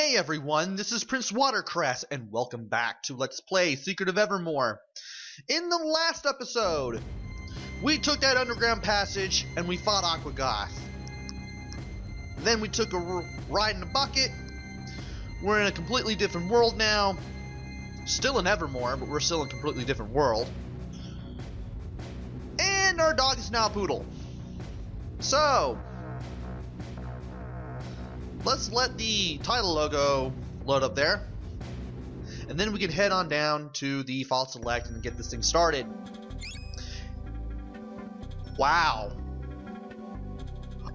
Hey everyone, this is Prince Watercress, and welcome back to Let's Play Secret of Evermore. In the last episode, we took that underground passage and we fought Aquagoth. Then we took a ride in a bucket. We're in a completely different world now. Still in Evermore, but we're still in a completely different world. And our dog is now a poodle. So, let's let the title logo load up there, and then we can head on down to the Fall Select and get this thing started. Wow.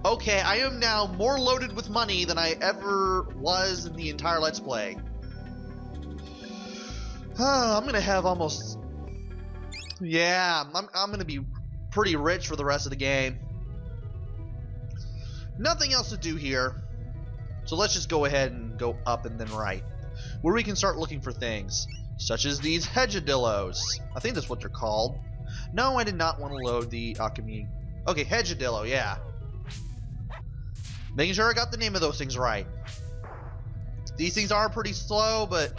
Okay, I am now more loaded with money than I ever was in the entire Let's Play. I'm gonna have almost... Yeah, I'm gonna be pretty rich for the rest of the game. Nothing else to do here. So let's just go ahead and go up and then right, where we can start looking for things, such as these hedgedillos. I think that's what they're called. No, I did not want to load the alchemy. Okay, hedgedillo, yeah. Making sure I got the name of those things right. These things are pretty slow, but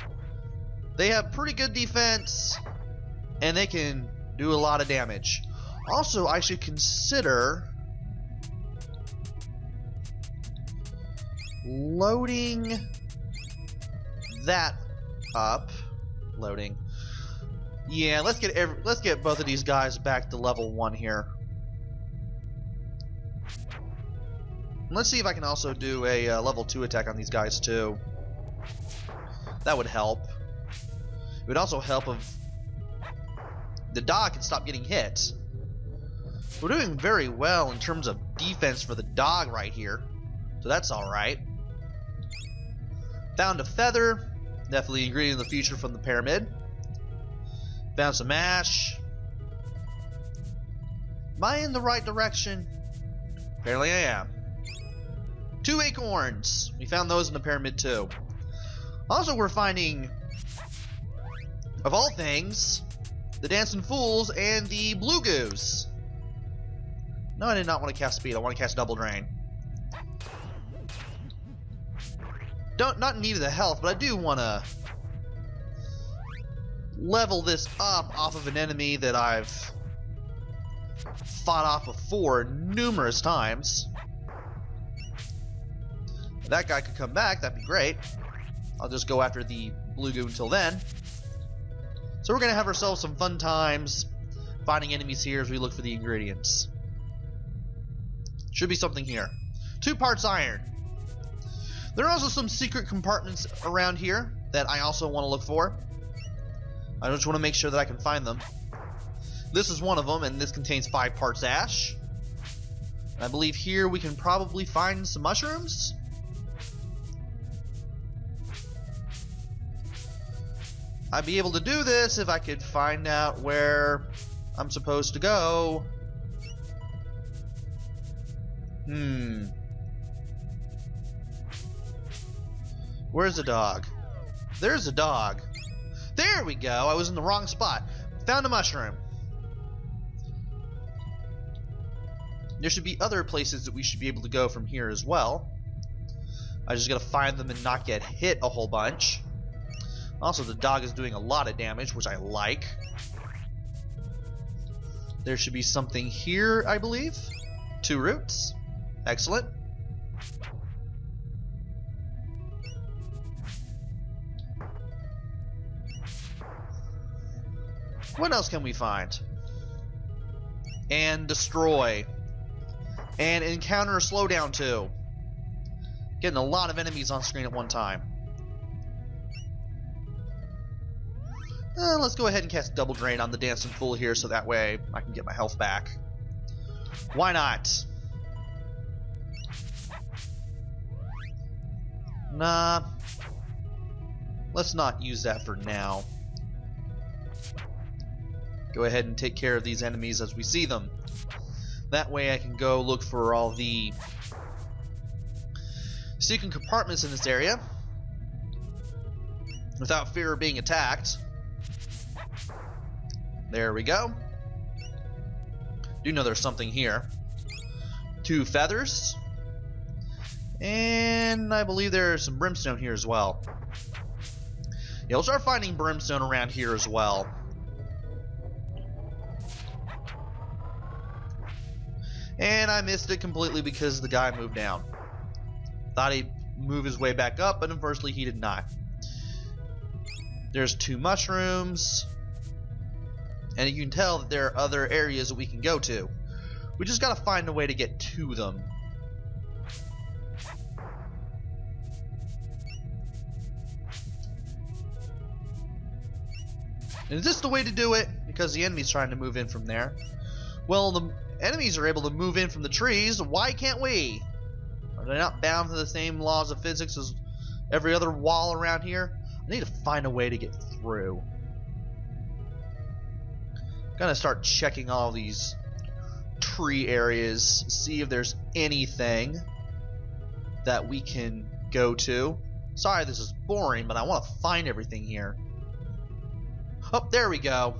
they have pretty good defense, and they can do a lot of damage. Also, I should consider loading that up. Loading. Yeah, let's get both of these guys back to level 1 here. Let's see if I can also do a level 2 attack on these guys too. That would help. It would also help if the dog can stop getting hit. We're doing very well in terms of defense for the dog right here, so that's alright. Found a feather, definitely an ingredient of the future from the pyramid. Found some ash. Am I in the right direction? Apparently I am. 2 acorns. We found those in the pyramid too. Also, we're finding, of all things, the dancing fools and the blue goose. No, I did not want to cast speed. I want to cast double drain. Not in need of the health, but I do want to level this up off of an enemy that I've fought off before numerous times. If that guy could come back, that'd be great. I'll just go after the blue goo until then. So we're going to have ourselves some fun times finding enemies here as we look for the ingredients. Should be something here. 2 parts iron. There are also some secret compartments around here that I also want to look for. I just want to make sure that I can find them. This is one of them, and this contains 5 parts ash. And I believe here we can probably find some mushrooms. I'd be able to do this if I could find out where I'm supposed to go. Where's the dog? There's the dog. There we go. I was in the wrong spot. Found a mushroom. There should be other places that we should be able to go from here as well. I just gotta find them and not get hit a whole bunch. Also, the dog is doing a lot of damage, which I like. There should be something here, I believe. 2 roots. Excellent. What else can we find? And destroy. And encounter a slowdown too. Getting a lot of enemies on screen at one time. Let's go ahead and cast double drain on the dancing fool here so that way I can get my health back. Why not? Nah. Let's not use that for now. Go ahead and take care of these enemies as we see them. That way I can go look for all the secret compartments in this area without fear of being attacked. There we go. Do know there's something here. 2 feathers. And I believe there's some brimstone here as well. Yeah, we'll start finding brimstone around here as well. And I missed it completely because the guy moved down. Thought he'd move his way back up, but unfortunately he did not. There's 2 mushrooms. And you can tell that there are other areas that we can go to. We just gotta find a way to get to them. And is this the way to do it? Because the enemy's trying to move in from there. Well, the enemies are able to move in from the trees. Why can't we? Are they not bound to the same laws of physics as every other wall around here? I need to find a way to get through. Gotta start checking all these tree areas, see if there's anything that we can go to. Sorry this is boring, but I want to find everything here. Oh, there we go.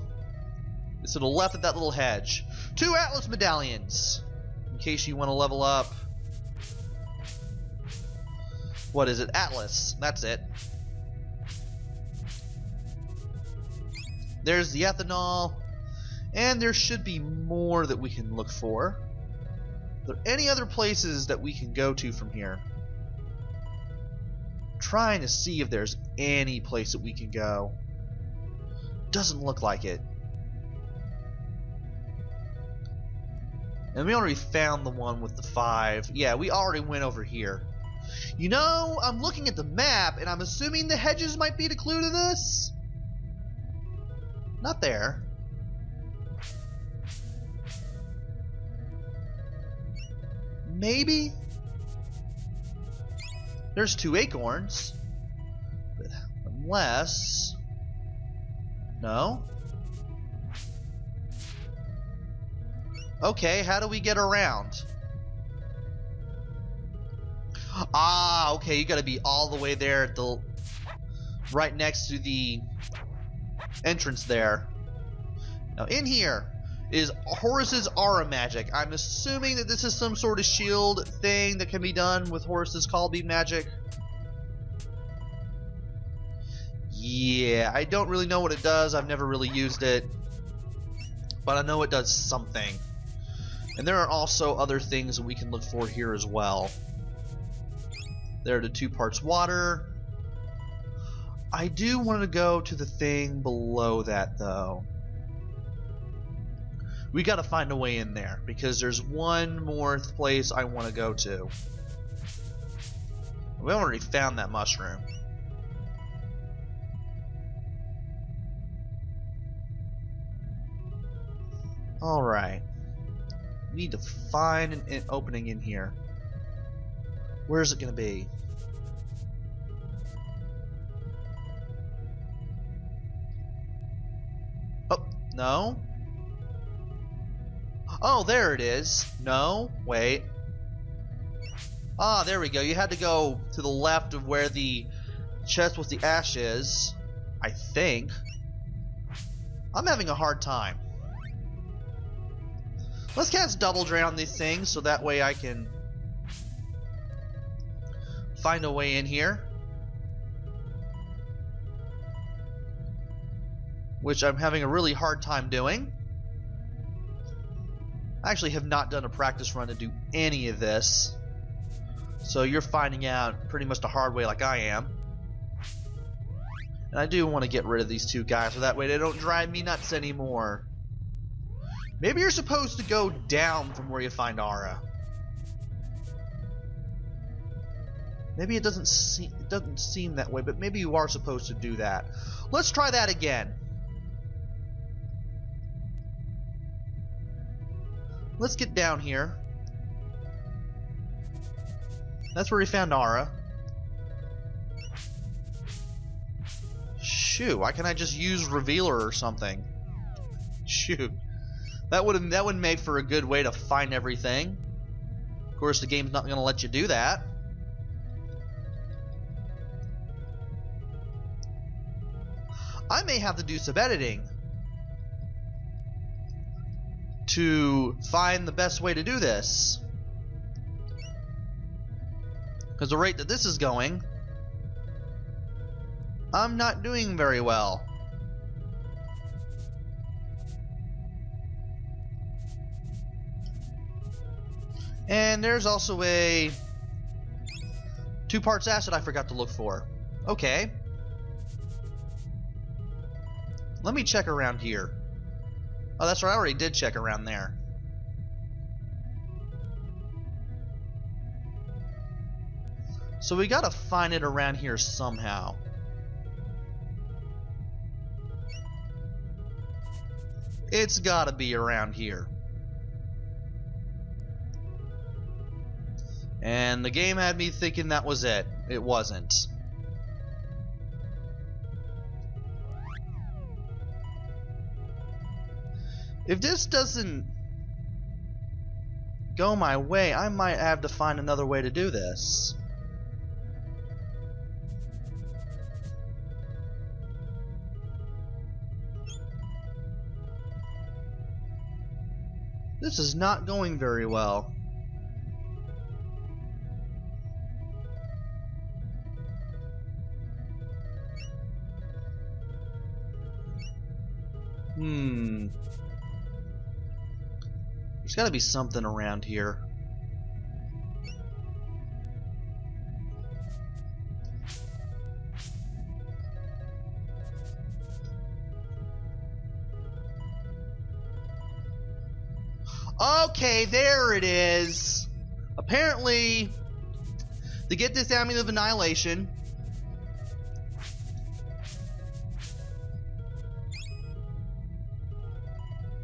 It's to the left of that little hedge. 2 Atlas medallions, in case you want to level up. What is it? Atlas. That's it. There's the ethanol. And there should be more that we can look for. Are there any other places that we can go to from here? I'm trying to see if there's any place that we can go. Doesn't look like it. And we already found the one with the 5. Yeah, we already went over here. You know, I'm looking at the map, and I'm assuming the hedges might be the clue to this? Not there. Maybe? There's 2 acorns. But unless... No? Okay, how do we get around? Ah, okay, you gotta be all the way there at the... right next to the entrance there. Now in here is Horus's aura magic. I'm assuming that this is some sort of shield thing that can be done with Horus's call beam magic. Yeah, I don't really know what it does. I've never really used it. But I know it does something. And there are also other things that we can look for here as well. There are the 2 parts water. I do want to go to the thing below that though. We gotta find a way in there because there's one more place I want to go to. We already found that mushroom. Alright. We need to find an opening in here. Where is it going to be? Oh, no. Oh, there it is. No, wait. Ah, there we go. You had to go to the left of where the chest with the ash is, I think. I'm having a hard time. Let's cast Double Drain on these things so that way I can find a way in here. Which I'm having a really hard time doing. I actually have not done a practice run to do any of this. So you're finding out pretty much the hard way like I am. And I do want to get rid of these 2 guys so that way they don't drive me nuts anymore. Maybe you're supposed to go down from where you find Aura. Maybe it doesn't seem that way, but maybe you are supposed to do that. Let's try that again. Let's get down here. That's where we found Aura. Shoot, why can't I just use Revealer or something? Shoot. That would make for a good way to find everything. Of course, the game's not going to let you do that. I may have to do some editing to find the best way to do this. Because the rate that this is going, I'm not doing very well. And there's also a 2 parts acid I forgot to look for. Okay. Let me check around here. Oh, that's right, I already did check around there. So we gotta find it around here somehow. It's gotta be around here. And the game had me thinking that was it. It wasn't. If this doesn't go my way, I might have to find another way to do this. This is not going very well. There's gotta be something around here. Okay, there it is. Apparently, to get this Amulet of Annihilation,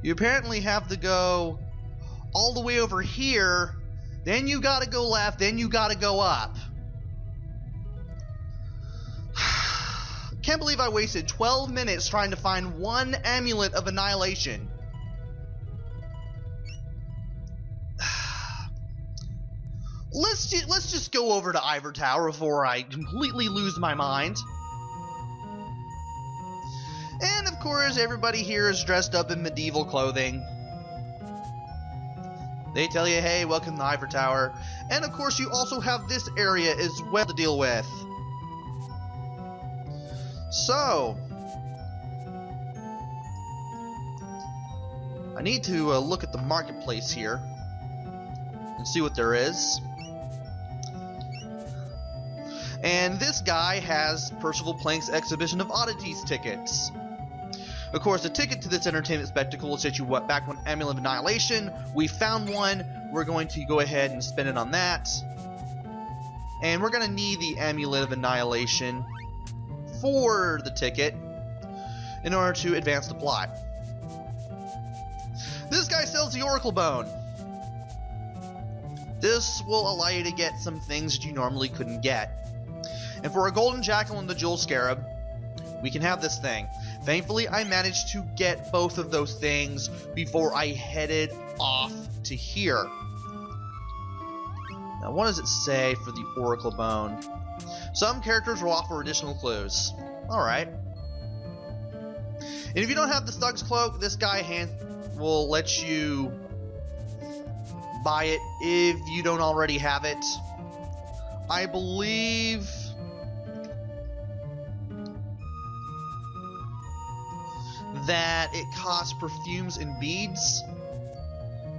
you apparently have to go all the way over here, then you gotta go left, then you gotta go up. Can't believe I wasted 12 minutes trying to find one Amulet of Annihilation. Let's just go over to Ivor Tower before I completely lose my mind. And of course, everybody here is dressed up in medieval clothing. They tell you, hey, welcome to Ivor Tower. And of course, you also have this area as well to deal with. So, I need to look at the marketplace here and see what there is. And this guy has Percival Plank's Exhibition of Oddities tickets. Of course, the ticket to this entertainment spectacle will set you back on Amulet of Annihilation. We found one. We're going to go ahead and spend it on that. And we're going to need the Amulet of Annihilation for the ticket in order to advance the plot. This guy sells the Oracle Bone. This will allow you to get some things that you normally couldn't get. And for a Golden Jackal and the Jewel Scarab, we can have this thing. Thankfully, I managed to get both of those things before I headed off to here. Now, what does it say for the Oracle Bone? Some characters will offer additional clues. Alright. And if you don't have the Thug's Cloak, this guy will let you buy it if you don't already have it. I believe that it costs perfumes and beads.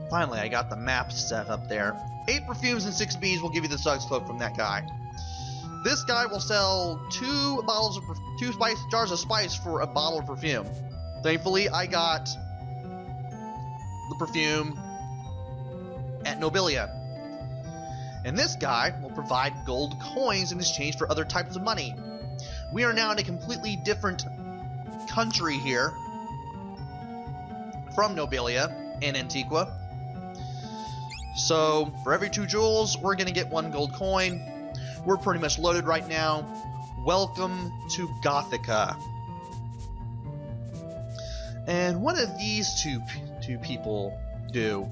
Finally, I got the map set up there. 8 perfumes and 6 beads will give you the Thug's Cloak from that guy. This guy will sell 2 jars of spice for a bottle of perfume. Thankfully, I got the perfume at Nobilia. And this guy will provide gold coins in exchange for other types of money. We are now in a completely different country here from Nobilia and Antiqua. So, for every 2 jewels, we're going to get 1 gold coin. We're pretty much loaded right now. Welcome to Gothica. And what do these two people do?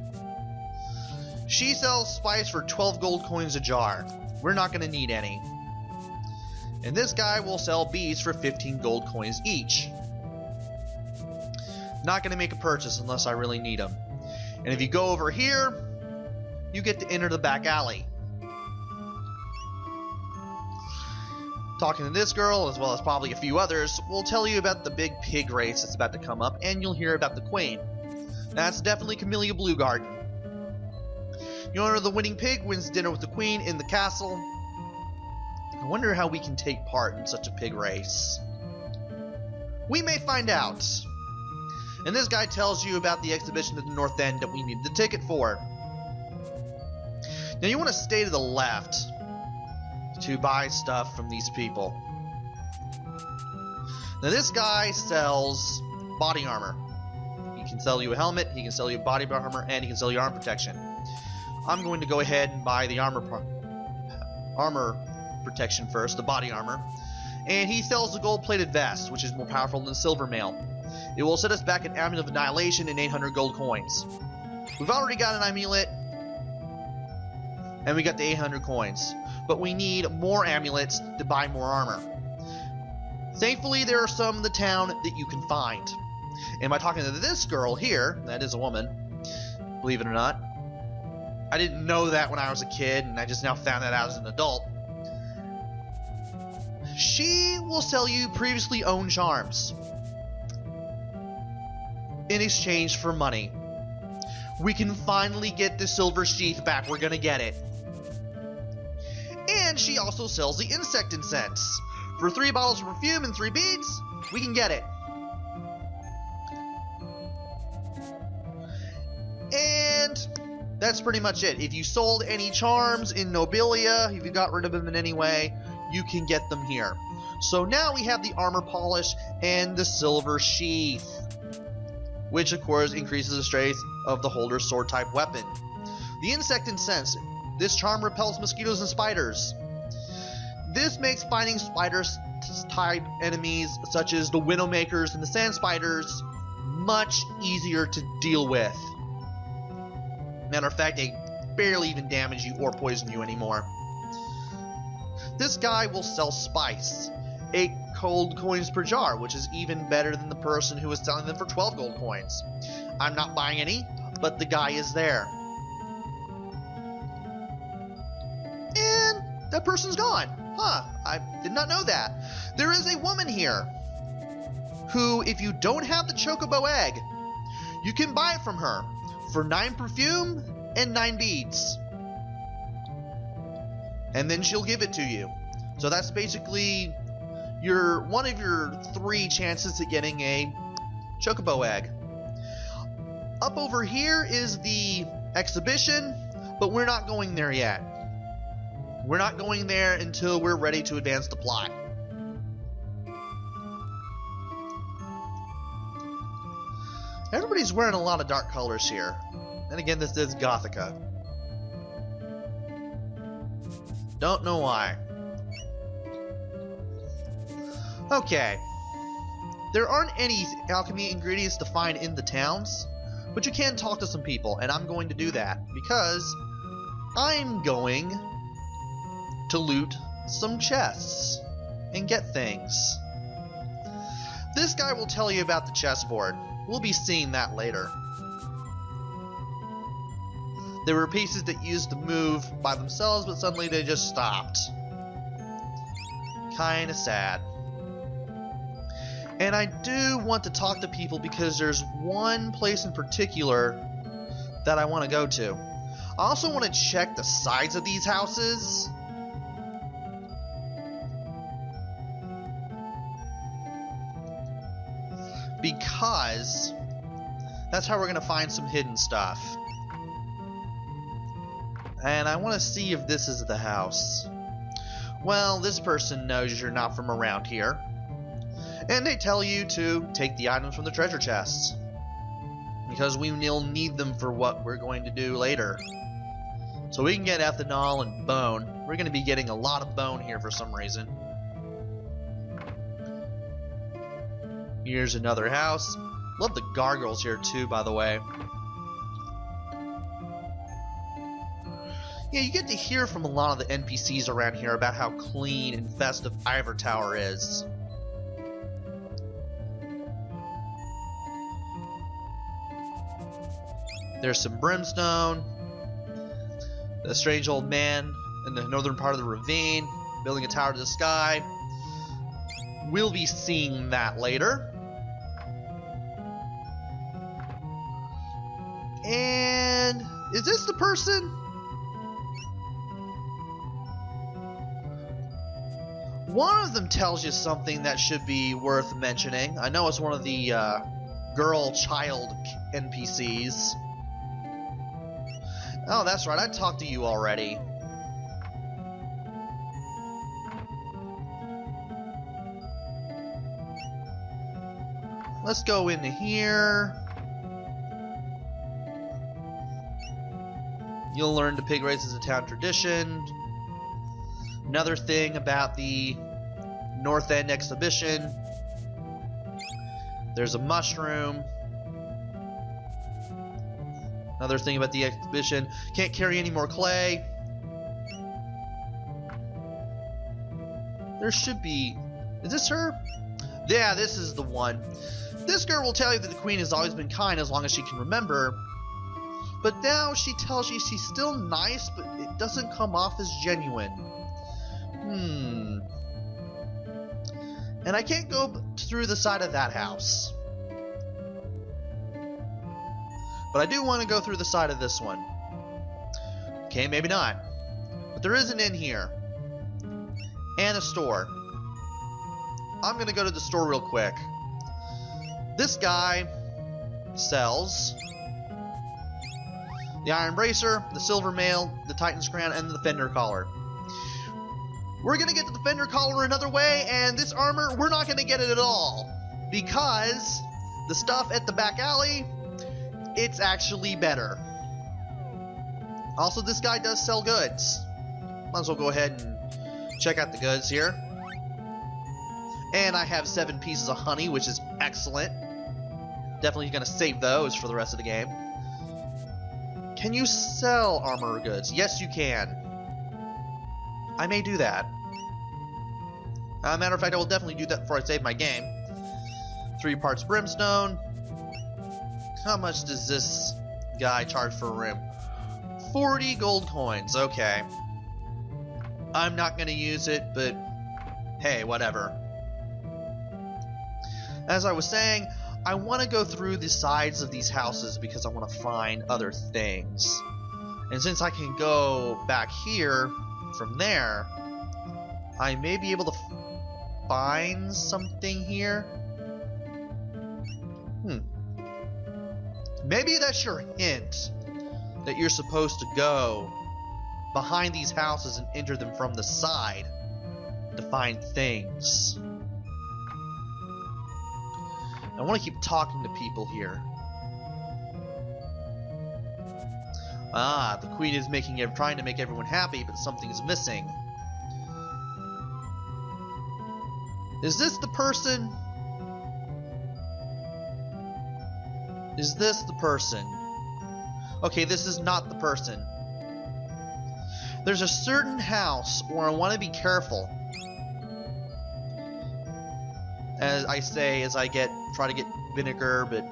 She sells spice for 12 gold coins a jar. We're not going to need any. And this guy will sell beads for 15 gold coins each. Not going to make a purchase unless I really need them. And if you go over here, you get to enter the back alley. Talking to this girl, as well as probably a few others, will tell you about the big pig race that's about to come up, and you'll hear about the queen. That's definitely Camellia Bluegarden. The owner of the winning pig wins dinner with the queen in the castle. I wonder how we can take part in such a pig race. We may find out. And this guy tells you about the exhibition at the North End that we need the ticket for. Now you want to stay to the left to buy stuff from these people. Now this guy sells body armor. He can sell you a helmet, he can sell you body armor, and he can sell you arm protection. I'm going to go ahead and buy the armor protection first, the body armor. And he sells the gold-plated vest, which is more powerful than the silver mail. It will set us back an amulet of annihilation and 800 gold coins. We've already got an amulet, and we got the 800 coins. But we need more amulets to buy more armor. Thankfully, there are some in the town that you can find. And by talking to this girl here, that is a woman, believe it or not. I didn't know that when I was a kid, and I just now found that out as an adult. She will sell you previously owned charms in exchange for money. We can finally get the silver sheath back. We're gonna get it. And she also sells the insect incense. For 3 bottles of perfume and 3 beads, we can get it. And that's pretty much it. If you sold any charms in Nobilia, if you got rid of them in any way, you can get them here. So now we have the armor polish and the silver sheath, which of course increases the strength of the holder's sword type weapon. The insect incense. This charm repels mosquitoes and spiders. This makes fighting spider-type enemies, such as the Widowmakers and the Sand Spiders, much easier to deal with. Matter of fact, they barely even damage you or poison you anymore. This guy will sell spice. 8 gold coins per jar, which is even better than the person who was selling them for 12 gold coins. I'm not buying any, but the guy is there. And that person's gone. Huh, I did not know that. There is a woman here who, if you don't have the chocobo egg, you can buy it from her for 9 perfume and 9 beads. And then she'll give it to you. So that's basically one of your 3 chances at getting a chocobo egg. Up over here is the exhibition, but we're not going there yet. We're not going there until we're ready to advance the plot. Everybody's wearing a lot of dark colors here. And again, this is Gothica. Don't know why. Okay. There aren't any alchemy ingredients to find in the towns, but you can talk to some people, and I'm going to do that because I'm going to loot some chests and get things. This guy will tell you about the chessboard. We'll be seeing that later. There were pieces that used to move by themselves, but suddenly they just stopped. Kinda sad. And I do want to talk to people because there's one place in particular that I want to go to. I also want to check the sides of these houses. Because that's how we're going to find some hidden stuff. And I want to see if this is the house. Well, this person knows you're not from around here. And they tell you to take the items from the treasure chests. Because we will need them for what we're going to do later. So we can get ethanol and bone. We're going to be getting a lot of bone here for some reason. Here's another house. Love the gargoyles here too, by the way. Yeah, you get to hear from a lot of the NPCs around here about how clean and festive Ivor Tower is. There's some brimstone. The strange old man in the northern part of the ravine. building a tower to the sky. We'll be seeing that later. And is this the person? One of them tells you something that should be worth mentioning. I know it's one of the girl-child NPCs. Oh, that's right. I talked to you already. Let's go into here. You'll learn to pig race as a town tradition. Another thing about the North End exhibition. There's a mushroom. Another thing about the exhibition. Can't carry any more clay. There should be... Is this her? Yeah, this is the one. This girl will tell you that the queen has always been kind as long as she can remember. But now she tells you she's still nice, but it doesn't come off as genuine. And I can't go through the side of that house. But I do want to go through the side of this one. Okay, maybe not. But there is an inn here. And a store. I'm going to go to the store real quick. This guy sells the iron bracer, the silver mail, the Titan's crown, and the fender collar. We're going to get to the fender collar another way, and this armor, we're not going to get it at all. Because the stuff at the back alley, it's actually better. Also, this guy does sell goods. Might as well go ahead and check out the goods here. And I have 7 pieces of honey, which is excellent. Definitely going to save those for the rest of the game. Can you sell armor goods? Yes, you can. I may do that. Matter of fact, I will definitely do that before I save my game. 3 parts brimstone. How much does this guy charge for a room? 40 gold coins. Okay. I'm not going to use it, but hey, whatever. As I was saying, I want to go through the sides of these houses because I want to find other things. And since I can go back here from there, I may be able to find something here. Maybe that's your hint that you're supposed to go behind these houses and enter them from the side to find things. I want to keep talking to people here. Ah, the queen is trying to make everyone happy, but something's missing. Is this the person? Is this the person? Okay, this is not the person. There's a certain house where I want to be careful. As I say, as I try to get vinegar, but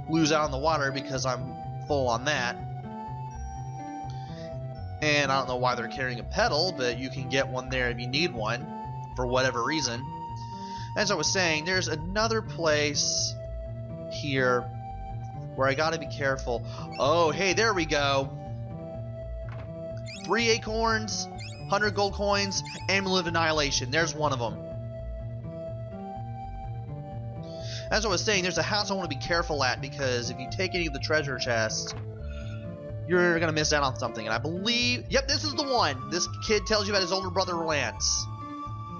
lose out on the water because I'm full on that. And I don't know why they're carrying a pedal, but you can get one there if you need one, for whatever reason. As I was saying, there's another place here where I gotta be careful. Oh, hey, there we go. 3 acorns, 100 gold coins, Amulet of Annihilation. There's one of them. As I was saying, there's a house I want to be careful at because if you take any of the treasure chests, you're going to miss out on something. And I believe... Yep, this is the one. This kid tells you about his older brother, Lance.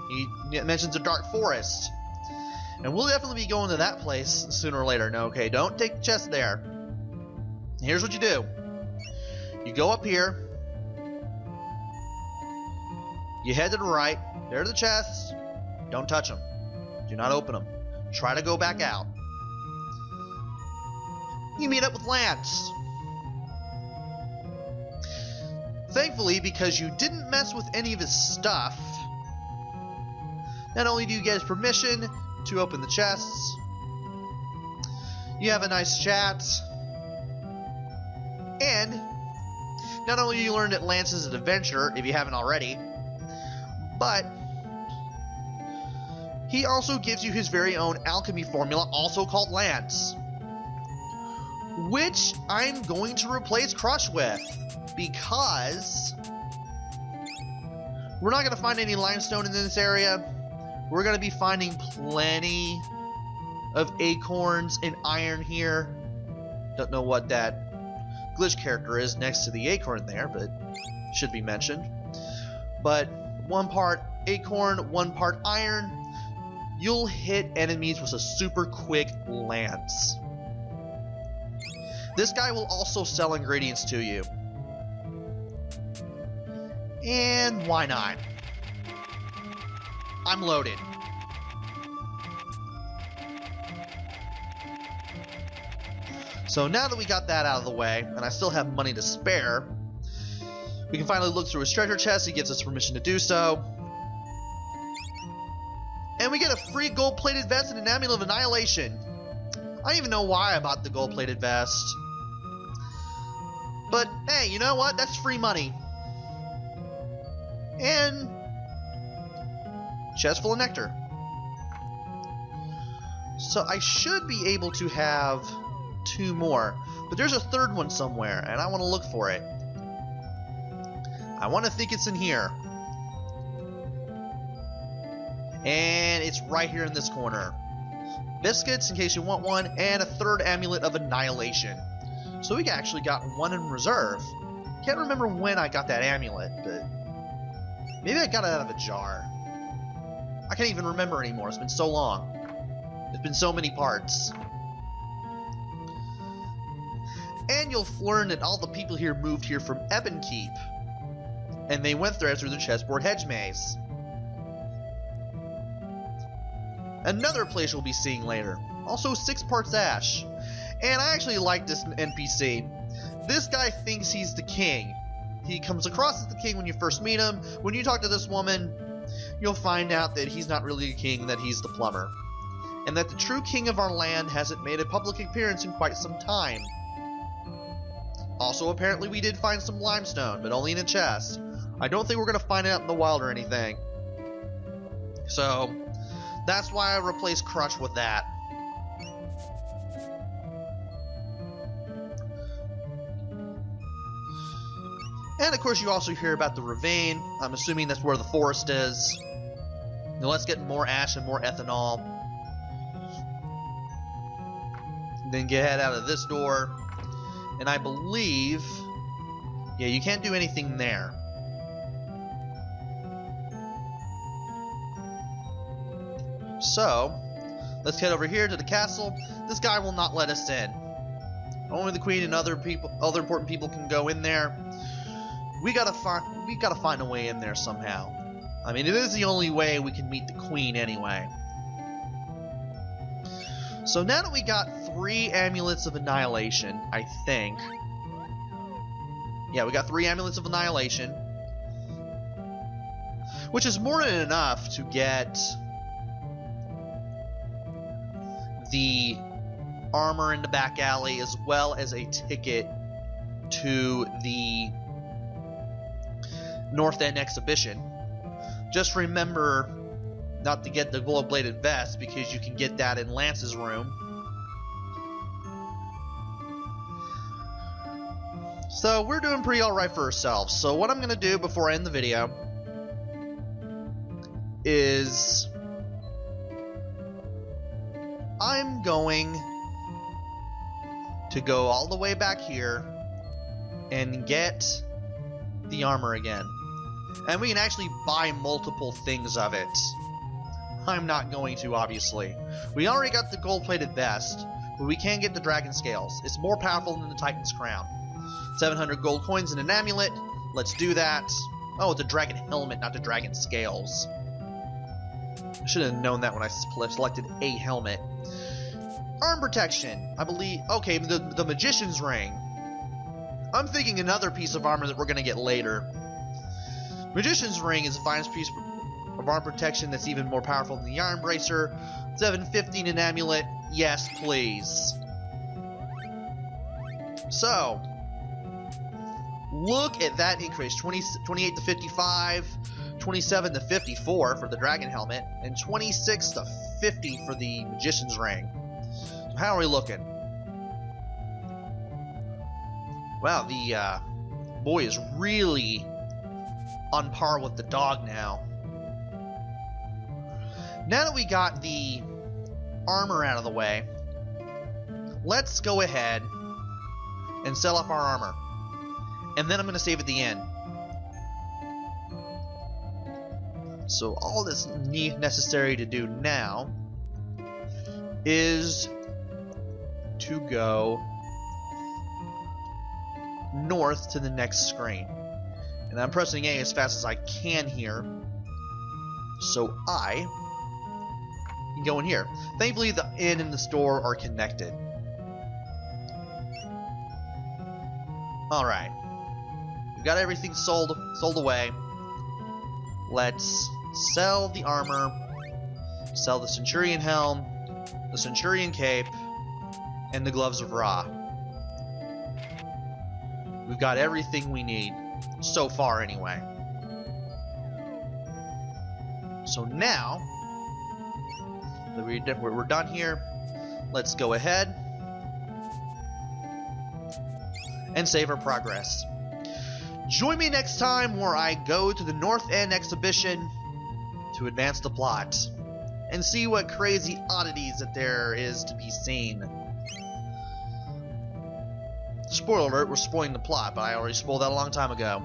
He mentions a dark forest. And we'll definitely be going to that place sooner or later. No, okay, don't take the chest there. Here's what you do. You go up here. You head to the right. There are the chests. Don't touch them. Do not open them. Try to go back out. You meet up with Lance. Thankfully, because you didn't mess with any of his stuff, not only do you get his permission to open the chests, you have a nice chat, and not only do you learn that Lance is an adventurer, if you haven't already, But he also gives you his very own alchemy formula, also called Lance, which I'm going to replace Crush with, because we're not going to find any limestone in this area. We're going to be finding plenty of acorns and iron here. Don't know what that glitch character is next to the acorn there, but should be mentioned. But 1 part acorn, 1 part iron. You'll hit enemies with a super quick lance. This guy will also sell ingredients to you. And why not? I'm loaded. So now that we got that out of the way, and I still have money to spare, we can finally look through his treasure chest. He gives us permission to do so. And we get a free gold-plated vest and an amulet of annihilation. I don't even know why I bought the gold-plated vest. But hey, you know what? That's free money. And chest full of nectar. So I should be able to have 2 more. But there's a 3rd one somewhere, and I want to look for it. I want to think it's in here. And it's right here in this corner. Biscuits, in case you want one, and a 3rd amulet of annihilation. So we actually got 1 in reserve. Can't remember when I got that amulet, but maybe I got it out of a jar. I can't even remember anymore. It's been so long. It's been so many parts. And you'll learn that all the people here moved here from Ebonkeep, and they went there through the chessboard hedge maze. Another place you'll be seeing later. Also 6 parts ash. And I actually like this NPC. This guy thinks he's the king. He comes across as the king when you first meet him. When you talk to this woman, you'll find out that he's not really a king, that he's the plumber. And that the true king of our land hasn't made a public appearance in quite some time. Also, apparently we did find some limestone, but only in a chest. I don't think we're going to find it out in the wild or anything. So that's why I replaced Crush with that. And of course you also hear about the ravine. I'm assuming that's where the forest is. Now let's get more ash and more ethanol. Then get head out of this door. And I believe... yeah, you can't do anything there. So, let's head over here to the castle. This guy will not let us in. Only the queen and other important people can go in there. We gotta find a way in there somehow. I mean, it is the only way we can meet the queen anyway. So now that we got 3 amulets of annihilation, I think. Yeah, we got 3 amulets of annihilation, which is more than enough to get the armor in the back alley, as well as a ticket to the North End exhibition. Just remember not to get the gold-bladed vest, because you can get that in Lance's room. So we're doing pretty alright for ourselves. So what I'm going to do before I end the video is I'm going to go all the way back here and get the armor again. And we can actually buy multiple things of it. I'm not going to, obviously. We already got the gold-plated vest, but we can get the dragon scales. It's more powerful than the Titan's crown. 700 gold coins and an amulet. Let's do that. Oh, it's a dragon helmet, not the dragon scales. I should have known that when I selected a helmet. Arm protection, I believe. Okay, the magician's ring. I'm thinking another piece of armor that we're going to get later. Magician's ring is the finest piece of arm protection that's even more powerful than the Iron Bracer. 715 an amulet. Yes, please. So, look at that increase. 28 to 55, 27 to 54 for the dragon helmet, and 26 to 50 for the magician's ring. So how are we looking? Wow, the boy is really on par with the dog now. Now that we got the armor out of the way, let's go ahead and sell off our armor. And then I'm going to save at the end. So all that's necessary to do now is to go north to the next screen. And I'm pressing A as fast as I can here, so I can go in here. Thankfully, the inn and the store are connected. Alright. We've got everything sold away. Let's sell the armor, sell the Centurion helm, the Centurion cape, and the gloves of Ra. We've got everything we need, so far anyway. So now that we're done here, let's go ahead and save our progress. Join me next time where I go to the North End exhibition to advance the plot and see what crazy oddities that there is to be seen. Spoiler alert, we're spoiling the plot, but I already spoiled that a long time ago.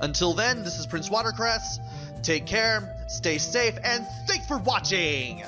Until then, this is Prince Watercress. Take care, stay safe, and thanks for watching!